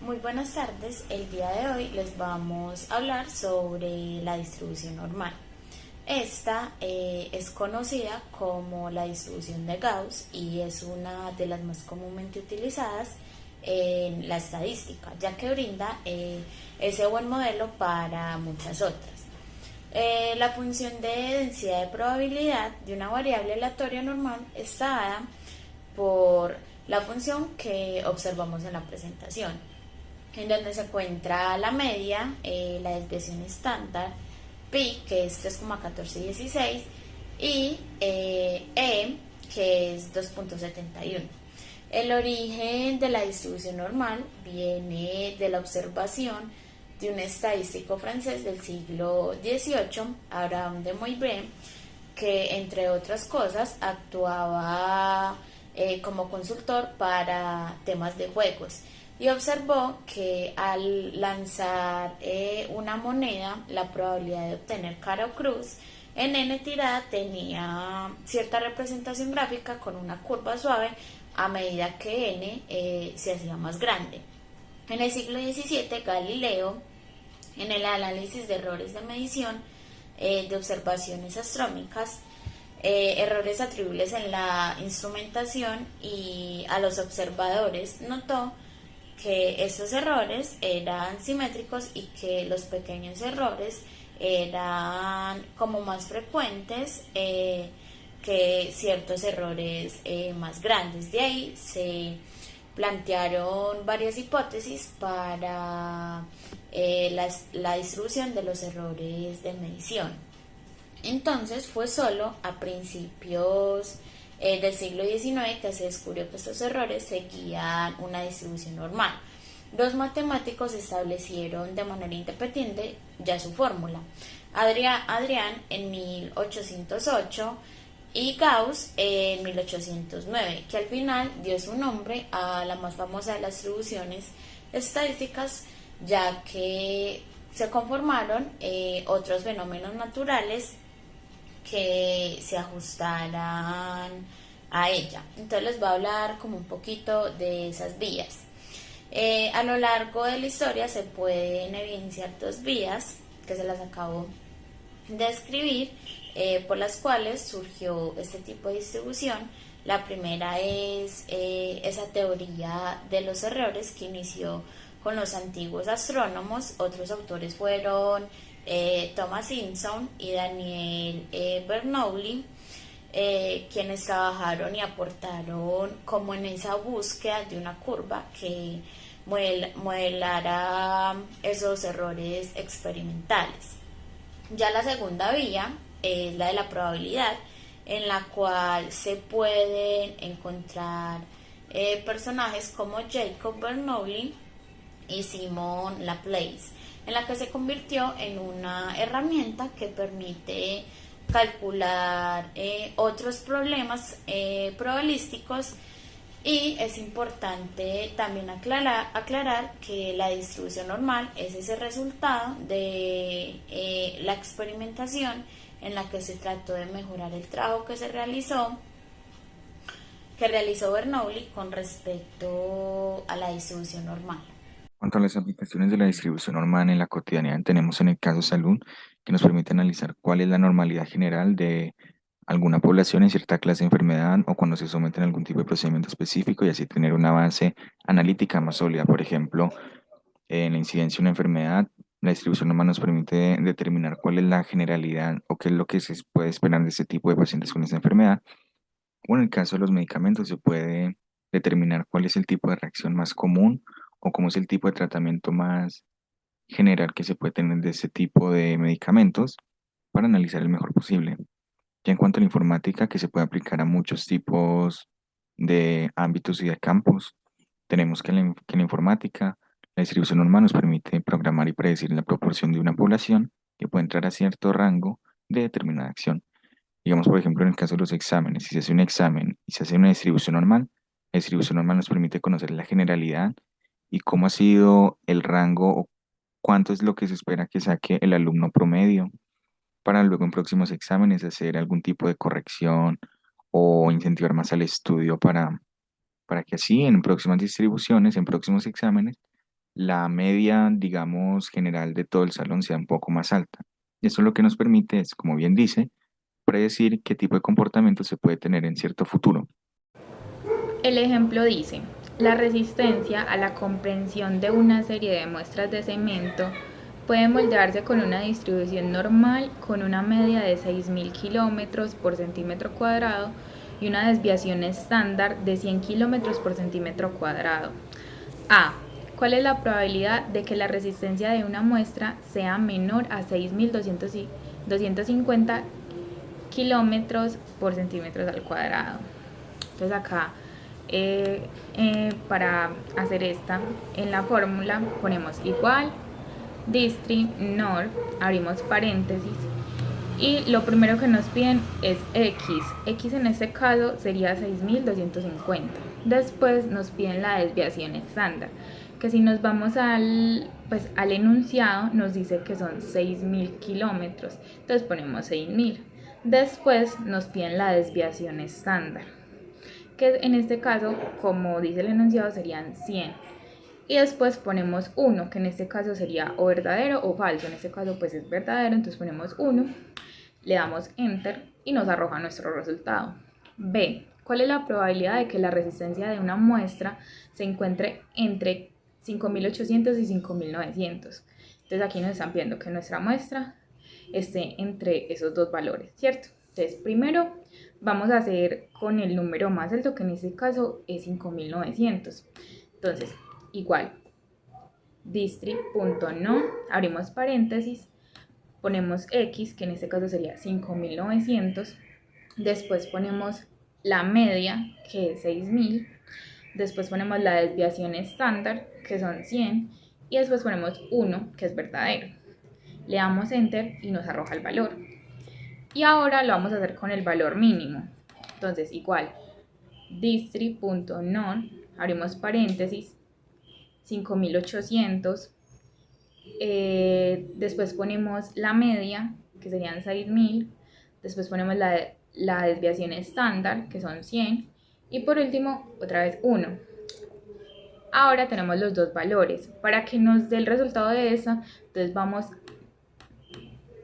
Muy buenas tardes, el día de hoy les vamos a hablar sobre la distribución normal. Esta es conocida como la distribución de Gauss y es una de las más comúnmente utilizadas en la estadística, ya que brinda ese buen modelo para muchas otras. La función de densidad de probabilidad de una variable aleatoria normal está dada por la función que observamos en la presentación, en donde se encuentra la media, la desviación estándar, pi, que es 3,1416, y que es 2,71. El origen de la distribución normal viene de la observación de un estadístico francés del siglo XVIII, Abraham de Moivre, que entre otras cosas actuaba como consultor para temas de juegos y observó que al lanzar una moneda, la probabilidad de obtener cara o cruz en n tirada tenía cierta representación gráfica con una curva suave a medida que n se hacía más grande. En el siglo XVII, Galileo, en el análisis de errores de medición de observaciones astronómicas, errores atribuibles en la instrumentación y a los observadores, notó que estos errores eran simétricos y que los pequeños errores eran como más frecuentes que ciertos errores más grandes. De ahí se plantearon varias hipótesis para la distribución de los errores de medición. Entonces fue solo a principios del siglo XIX que se descubrió que estos errores seguían una distribución normal. Dos matemáticos establecieron de manera independiente ya su fórmula. Adrián en 1808 y Gauss en 1809, que al final dio su nombre a la más famosa de las distribuciones estadísticas, ya que se conformaron otros fenómenos naturales que se ajustaran a ella. Entonces les voy a hablar como un poquito de esas vías. A lo largo de la historia se pueden evidenciar dos vías que se las acabo de escribir, por las cuales surgió este tipo de distribución. La primera es esa teoría de los errores que inició con los antiguos astrónomos. Otros autores fueron Thomas Simpson y Daniel Bernoulli, quienes trabajaron y aportaron como en esa búsqueda de una curva que modelara esos errores experimentales. Ya la segunda vía es la de la probabilidad, en la cual se pueden encontrar personajes como Jacob Bernoulli y Simon Laplace, en la que se convirtió en una herramienta que permite calcular otros problemas probabilísticos. Y es importante también aclarar que la distribución normal es ese resultado de la experimentación en la que se trató de mejorar el trabajo que realizó Bernoulli con respecto a la distribución normal. Cuanto a las aplicaciones de la distribución normal en la cotidianidad, tenemos en el caso salud, que nos permite analizar cuál es la normalidad general de alguna población en cierta clase de enfermedad o cuando se someten a algún tipo de procedimiento específico y así tener una base analítica más sólida. Por ejemplo, en la incidencia de una enfermedad, la distribución normal nos permite determinar cuál es la generalidad o qué es lo que se puede esperar de ese tipo de pacientes con esa enfermedad. O en el caso de los medicamentos, se puede determinar cuál es el tipo de reacción más común o cómo es el tipo de tratamiento más general que se puede tener de ese tipo de medicamentos para analizar el mejor posible. Ya en cuanto a la informática, que se puede aplicar a muchos tipos de ámbitos y de campos, tenemos que la informática, la distribución normal nos permite programar y predecir la proporción de una población que puede entrar a cierto rango de determinada acción. Digamos, por ejemplo, en el caso de los exámenes, si se hace un examen y se hace una distribución normal, la distribución normal nos permite conocer la generalidad y cómo ha sido el rango o cuánto es lo que se espera que saque el alumno promedio para luego en próximos exámenes hacer algún tipo de corrección o incentivar más al estudio para que así en próximas distribuciones, en próximos exámenes, la media, digamos, general de todo el salón sea un poco más alta. Y eso lo que nos permite es, como bien dice, predecir qué tipo de comportamiento se puede tener en cierto futuro. El ejemplo dice, la resistencia a la comprensión de una serie de muestras de cemento puede moldearse con una distribución normal con una media de 6.000 kilómetros por centímetro cuadrado y una desviación estándar de 100 kilómetros por centímetro cuadrado. A. ¿Cuál es la probabilidad de que la resistencia de una muestra sea menor a 6.250 kilómetros por centímetros al cuadrado? Entonces acá para hacer esta, en la fórmula ponemos igual, distri, nor, abrimos paréntesis, y lo primero que nos piden es x en este caso sería 6.250. Después nos piden la desviación estándar, que si nos vamos al enunciado nos dice que son 6.000 kilómetros, entonces ponemos 6.000. Después nos piden la desviación estándar, que en este caso, como dice el enunciado, serían 100. Y después ponemos 1, que en este caso sería o verdadero o falso. En este caso pues es verdadero, entonces ponemos 1, le damos Enter y nos arroja nuestro resultado. B. ¿Cuál es la probabilidad de que la resistencia de una muestra se encuentre entre 5.800 y 5.900? Entonces aquí nos están pidiendo que nuestra muestra esté entre esos dos valores, ¿cierto? Entonces primero vamos a hacer con el número más alto, que en este caso es 5.900. Entonces, igual, distri.no, abrimos paréntesis, ponemos x, que en este caso sería 5.900, después ponemos la media, que es 6.000, después ponemos la desviación estándar, que son 100, y después ponemos 1, que es verdadero. Le damos Enter y nos arroja el valor. Y ahora lo vamos a hacer con el valor mínimo. Entonces, igual, distri.non, abrimos paréntesis, 5.800, después ponemos la media, que serían 6.000, después ponemos la desviación estándar, que son 100, y por último, otra vez 1. Ahora tenemos los dos valores. Para que nos dé el resultado de esa, entonces vamos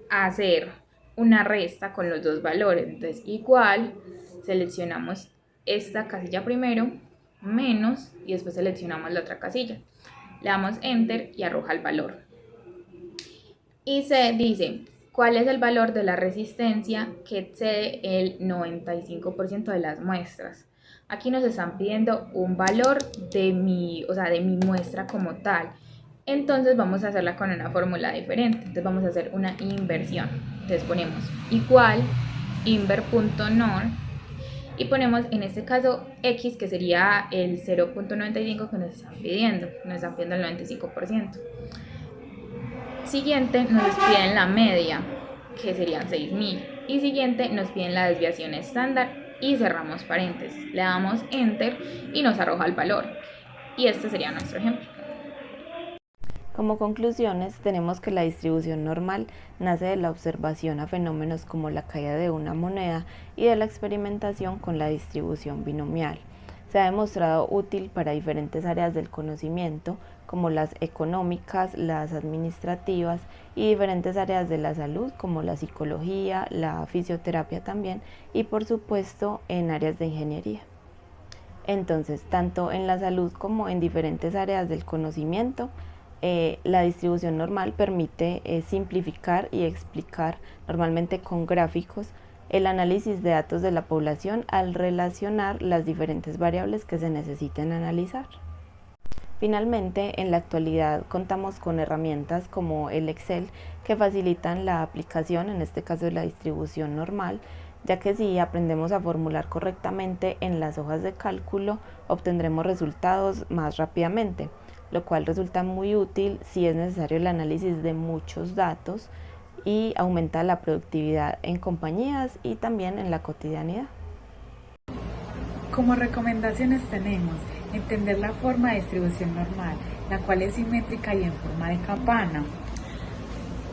a hacer una resta con los dos valores. Entonces, igual, seleccionamos esta casilla primero, menos, y después seleccionamos la otra casilla. Le damos Enter y arroja el valor. Y se dice, ¿cuál es el valor de la resistencia que excede el 95% de las muestras? Aquí nos están pidiendo un valor de mi muestra como tal. Entonces vamos a hacerla con una fórmula diferente. Entonces vamos a hacer una inversión. Entonces ponemos igual inver.nor y ponemos en este caso x, que sería el 0.95 que nos están pidiendo. Nos están pidiendo el 95%. Siguiente nos piden la media, que serían 6.000. Y siguiente nos piden la desviación estándar y cerramos paréntesis. Le damos Enter y nos arroja el valor. Y este sería nuestro ejemplo. Como conclusiones, tenemos que la distribución normal nace de la observación a fenómenos como la caída de una moneda y de la experimentación con la distribución binomial. Se ha demostrado útil para diferentes áreas del conocimiento, como las económicas, las administrativas y diferentes áreas de la salud, como la psicología, la fisioterapia también, y por supuesto en áreas de ingeniería. Entonces, tanto en la salud como en diferentes áreas del conocimiento, la distribución normal permite simplificar y explicar, normalmente con gráficos, el análisis de datos de la población al relacionar las diferentes variables que se necesiten analizar. Finalmente, en la actualidad contamos con herramientas como el Excel que facilitan la aplicación, en este caso de la distribución normal, ya que si aprendemos a formular correctamente en las hojas de cálculo, obtendremos resultados más rápidamente, lo cual resulta muy útil si es necesario el análisis de muchos datos y aumenta la productividad en compañías y también en la cotidianidad. Como recomendaciones tenemos entender la forma de distribución normal, la cual es simétrica y en forma de campana.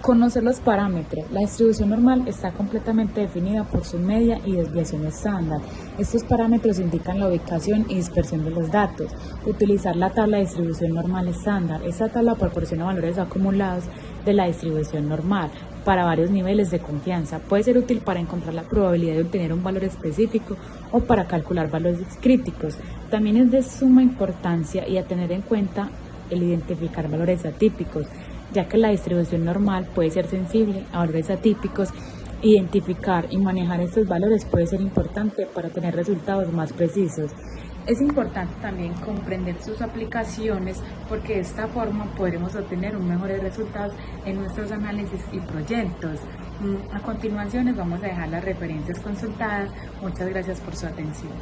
Conocer los parámetros. La distribución normal está completamente definida por su media y desviación estándar. Estos parámetros indican la ubicación y dispersión de los datos. Utilizar la tabla de distribución normal estándar. Esta tabla proporciona valores acumulados de la distribución normal para varios niveles de confianza. Puede ser útil para encontrar la probabilidad de obtener un valor específico o para calcular valores críticos. También es de suma importancia y a tener en cuenta el identificar valores atípicos, ya que la distribución normal puede ser sensible a valores atípicos. Identificar y manejar estos valores puede ser importante para tener resultados más precisos. Es importante también comprender sus aplicaciones porque de esta forma podremos obtener mejores resultados en nuestros análisis y proyectos. A continuación les vamos a dejar las referencias consultadas. Muchas gracias por su atención.